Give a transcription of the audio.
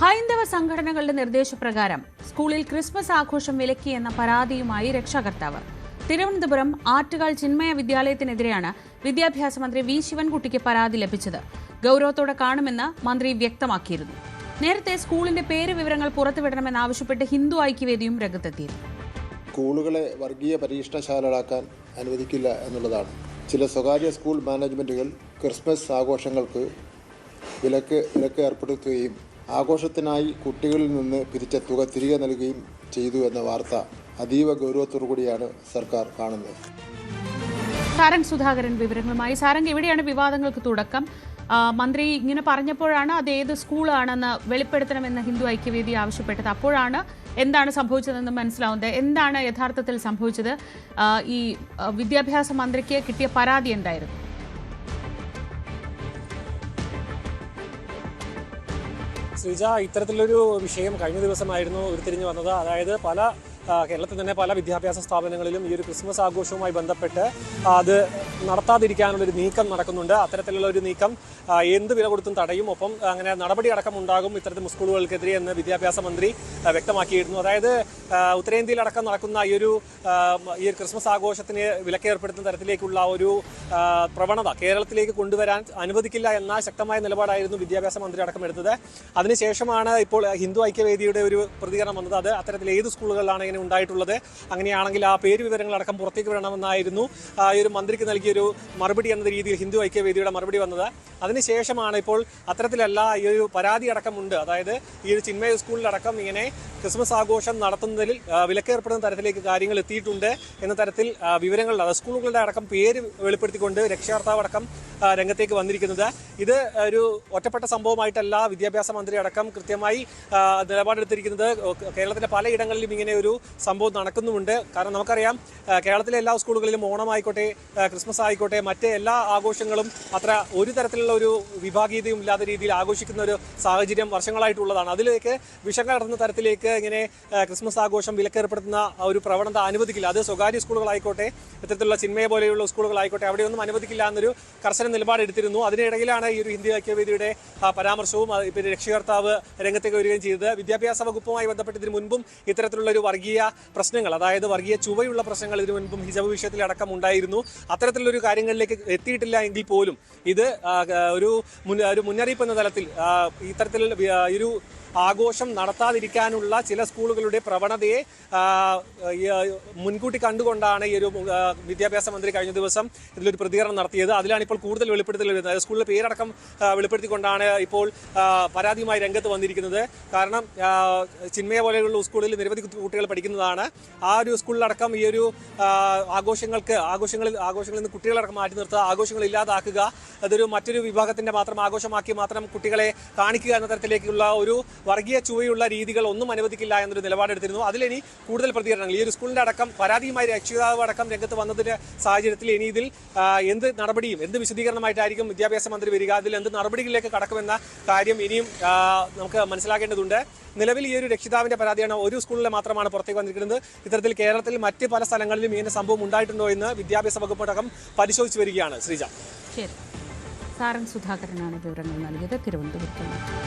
ഹൈന്ദവ സംഘടനകളുടെ നിർദ്ദേശപ്രകാരം സ്കൂളിൽ ക്രിസ്മസ് ആഘോഷം വിലക്കിയെന്ന പരാതിയുമായി രക്ഷാകർത്താവ്. തിരുവനന്തപുരം ആറ്റുകാൽ ചിന്മയ വിദ്യാലയത്തിനെതിരെയാണ് വിദ്യാഭ്യാസ മന്ത്രി വി ശിവൻകുട്ടിക്ക് പരാതി ലഭിച്ചത്. ഗൌരവത്തോടെ കാണുമെന്ന് മന്ത്രി വ്യക്തമാക്കിയിരുന്നു. നേരത്തെ സ്കൂളിന്റെ പേര് വിവരങ്ങൾ പുറത്തുവിടണമെന്നാവശ്യപ്പെട്ട് ഹിന്ദു ഐക്യവേദിയും രംഗത്തെത്തിയിരുന്നു. സ്കൂളുകളെ വർഗീയ പരീക്ഷണശാലകളാക്കാൻ അനുവദിക്കില്ല എന്നുള്ളതാണ്. ചില സ്വകാര്യ സ്കൂൾ മാനേജ്മെന്റുകൾ ക്രിസ്മസ് ആഘോഷങ്ങൾക്ക് വിലക്ക് ഏർപ്പെടുത്തുകയും ആഘോഷത്തിനായി കുട്ടികളിൽ നിന്ന് പിരിച്ച തുക തിരികെ നൽകുകയും ചെയ്തു എന്ന വാർത്ത അതീവ ഗൗരവത്തോടുകൂടിയാണ് സർക്കാർ കാണുന്നത്. സാരംഗ് സുധാകരൻ വിവരങ്ങളുമായി. സാരംഗ്, എവിടെയാണ് വിവാദങ്ങൾക്ക് തുടക്കം? മന്ത്രി ഇങ്ങനെ പറഞ്ഞപ്പോഴാണ് അത് ഏത് സ്കൂളാണെന്ന് വെളിപ്പെടുത്തണമെന്ന് ഹിന്ദു ഐക്യവേദി ആവശ്യപ്പെട്ടത്. അപ്പോഴാണ് എന്താണ് സംഭവിച്ചതെന്ന് മനസ്സിലാവുന്നത്. എന്താണ് യഥാർത്ഥത്തിൽ സംഭവിച്ചത്? ഈ വിദ്യാഭ്യാസ മന്ത്രിക്ക് കിട്ടിയ പരാതി എന്തായിരുന്നു? ശ്രീജ, ഇത്തരത്തിലൊരു വിഷയം കഴിഞ്ഞ ദിവസമായിരുന്നു ഉരുത്തിരിഞ്ഞു വന്നത്. അതായത് കേരളത്തിൽ തന്നെ പല വിദ്യാഭ്യാസ സ്ഥാപനങ്ങളിലും ഈ ഒരു ക്രിസ്മസ് ആഘോഷവുമായി ബന്ധപ്പെട്ട് അത് നടത്താതിരിക്കാനുള്ളൊരു നീക്കം നടക്കുന്നുണ്ട്. അത്തരത്തിലുള്ള ഒരു നീക്കം എന്ത് വില കൊടുത്തും തടയും, ഒപ്പം അങ്ങനെ നടപടി അടക്കം ഉണ്ടാകും ഇത്തരത്തിൽ സ്കൂളുകൾക്കെതിരെ എന്ന് വിദ്യാഭ്യാസ മന്ത്രി വ്യക്തമാക്കിയിരുന്നു. അതായത് ഉത്തരേന്ത്യയിലടക്കം നടക്കുന്ന ഈ ഒരു ക്രിസ്മസ് ആഘോഷത്തിന് വിലക്കേർപ്പെടുത്തുന്ന തരത്തിലേക്കുള്ള ഒരു പ്രവണത കേരളത്തിലേക്ക് കൊണ്ടുവരാൻ അനുവദിക്കില്ല എന്ന ശക്തമായ നിലപാടായിരുന്നു വിദ്യാഭ്യാസ മന്ത്രി അടക്കം എടുത്തത്. അതിനുശേഷമാണ് ഇപ്പോൾ ഹിന്ദു ഐക്യവേദിയുടെ ഒരു പ്രതികരണം വന്നത്. അത് അത്തരത്തിൽ ഏത് സ്കൂളുകളിലാണ് ഇങ്ങനെ ഉണ്ടായിട്ടുള്ളത്, അങ്ങനെയാണെങ്കിൽ ആ പേര് വിവരങ്ങളടക്കം പുറത്തേക്ക് വിടണമെന്നായിരുന്നു ഈ ഒരു മന്ത്രിക്ക് നൽകിയൊരു മറുപടി എന്ന രീതിയിൽ ഹിന്ദു ഐക്യവേദിയുടെ മറുപടി വന്നത്. അതിനുശേഷമാണ് ഇപ്പോൾ അത്തരത്തിലല്ല ഈ ഒരു പരാതി അടക്കമുണ്ട്. അതായത് ഈ ഒരു ചിന്മയ സ്കൂളിലടക്കം ഇങ്ങനെ ക്രിസ്മസ് ആഘോഷം നടത്തുന്നതിൽ വിലക്കേർപ്പെടുന്ന തരത്തിലേക്ക് കാര്യങ്ങൾ എത്തിയിട്ടുണ്ട് എന്ന തരത്തിൽ വിവരങ്ങൾ സ്കൂളുകളുടെ അടക്കം പേര് വെളിപ്പെടുത്തിക്കൊണ്ട് രക്ഷാകർത്താവ് അടക്കം രംഗത്തേക്ക് വന്നിരിക്കുന്നത്. ഇത് ഒരു ഒറ്റപ്പെട്ട സംഭവമായിട്ടല്ല വിദ്യാഭ്യാസ മന്ത്രി അടക്കം കൃത്യമായി നിലപാടെടുത്തിരിക്കുന്നത്. കേരളത്തിലെ പലയിടങ്ങളിലും ഇങ്ങനെ ഒരു സംഭവം നടക്കുന്നുമുണ്ട്. കാരണം നമുക്കറിയാം, കേരളത്തിലെ എല്ലാ സ്കൂളുകളിലും ഓണമായിക്കോട്ടെ, ക്രിസ്മസ് ആയിക്കോട്ടെ, മറ്റ് എല്ലാ ആഘോഷങ്ങളും അത്ര ഒരു തരത്തിലുള്ള ഒരു വിഭാഗീയതയും ഇല്ലാത്ത രീതിയിൽ ആഘോഷിക്കുന്ന ഒരു സാഹചര്യം വർഷങ്ങളായിട്ടുള്ളതാണ്. അതിലേക്ക് വിഷം കലർന്ന തരത്തിലേക്ക് ഇങ്ങനെ ക്രിസ്മസ് ആഘോഷം വിലക്കേർപ്പെടുത്തുന്ന ഒരു പ്രവണത അനുവദിക്കില്ല. അത് സ്വകാര്യ സ്കൂളുകളായിക്കോട്ടെ, ഇത്തരത്തിലുള്ള ചിന്മയ പോലെയുള്ള സ്കൂളുകളായിക്കോട്ടെ, അവിടെയൊന്നും അനുവദിക്കില്ല എന്നൊരു കർശന നിലപാടെടുത്തിരുന്നു. അതിനിടയിലാണ് ഈ ഒരു ഹിന്ദു ഐക്യവേദിയുടെ പരാമർശവും പിന്നെ രക്ഷകർത്താവ് രംഗത്തേക്ക് വരികയും ചെയ്തത്. വിദ്യാഭ്യാസ വകുപ്പുമായി ബന്ധപ്പെട്ട് ഇതിനു മുൻപും ഇത്തരത്തിലുള്ള ഒരു വർഗീയ പ്രശ്നങ്ങൾ, അതായത് വർഗീയ ചുവയുള്ള പ്രശ്നങ്ങൾ ഇതിനു മുൻപും ഹിജാബ് വിഷയത്തിലടക്കം ഉണ്ടായിരുന്നു. അത്തരത്തിലുള്ള കാര്യങ്ങളിലേക്ക് എത്തിയിട്ടില്ല എങ്കിൽ പോലും ഇത് ഒരു മുന്നറിയിപ്പ് എന്ന തലത്തിൽ ഇത്തരത്തിൽ ഒരു ആഘോഷം നടത്താതിരിക്കാനുള്ള ചില സ്കൂളുകളുടെ പ്രവണതയെ മുൻകൂട്ടി കണ്ടുകൊണ്ടാണ് ഈ ഒരു വിദ്യാഭ്യാസ മന്ത്രി കഴിഞ്ഞ ദിവസം ഇതിലൊരു പ്രതികരണം നടത്തിയത്. അതിലാണ് ഇപ്പോൾ കൂടുതൽ വെളിപ്പെടുത്തൽ വരുന്നത്. സ്കൂളിലെ പേരടക്കം വെളിപ്പെടുത്തിക്കൊണ്ടാണ് ഇപ്പോൾ പരാതിയുമായി രംഗത്ത് വന്നിരിക്കുന്നത്. കാരണം ചിന്മയ പോലെയുള്ള സ്കൂളിൽ നിരവധി കുട്ടികൾ പഠിക്കുന്നതാണ്. ആ ഒരു സ്കൂളിലടക്കം ഈ ഒരു ആഘോഷങ്ങളിൽ നിന്ന് കുട്ടികളടക്കം മാറ്റി നിർത്തുക, ആഘോഷങ്ങൾ ഇല്ലാതാക്കുക, അതൊരു മറ്റൊരു വിഭാഗത്തിന്റെ ആഘോഷമാക്കി മാത്രം കുട്ടികളെ കാണിക്കുക എന്ന തരത്തിലേക്കുള്ള ഒരു വർഗീയ ചുവയുള്ള രീതികൾ ഒന്നും അനുവദിക്കില്ല എന്നൊരു നിലപാടെടുത്തിരുന്നു. അതിലിനി കൂടുതൽ പ്രതികരണങ്ങൾ ഈ ഒരു സ്കൂളിന്റെ അടക്കം പരാതിയുമായി രക്ഷിതാവ് അടക്കം രംഗത്ത് വന്നതിന്റെ സാഹചര്യത്തിൽ ഇനി ഇതിൽ എന്ത് വിശദീകരണമായിട്ടായിരിക്കും വിദ്യാഭ്യാസ മന്ത്രി വരിക, അതിൽ എന്ത് നടപടികളിലേക്ക് കടക്കുമെന്ന കാര്യം ഇനിയും നമുക്ക് മനസ്സിലാക്കേണ്ടതുണ്ട്. നിലവിൽ ഈ ഒരു രക്ഷിതാവിന്റെ പരാതിയാണ് ഒരു സ്കൂളിലെ മാത്രമാണ് പുറത്തേക്ക് വന്നിരിക്കുന്നത്. ഇത്തരത്തിൽ കേരളത്തിൽ മറ്റ് പല സ്ഥലങ്ങളിലും ഇങ്ങനെ സംഭവം ഉണ്ടായിട്ടുണ്ടോ എന്ന് വിദ്യാഭ്യാസ വകുപ്പ് അടക്കം പരിശോധിച്ചു വരികയാണ്. ശ്രീജ, സാരംഗ് സുധാകരനാണ് വിവരങ്ങൾ നൽകിയത്, തിരുവനന്തപുരത്ത്.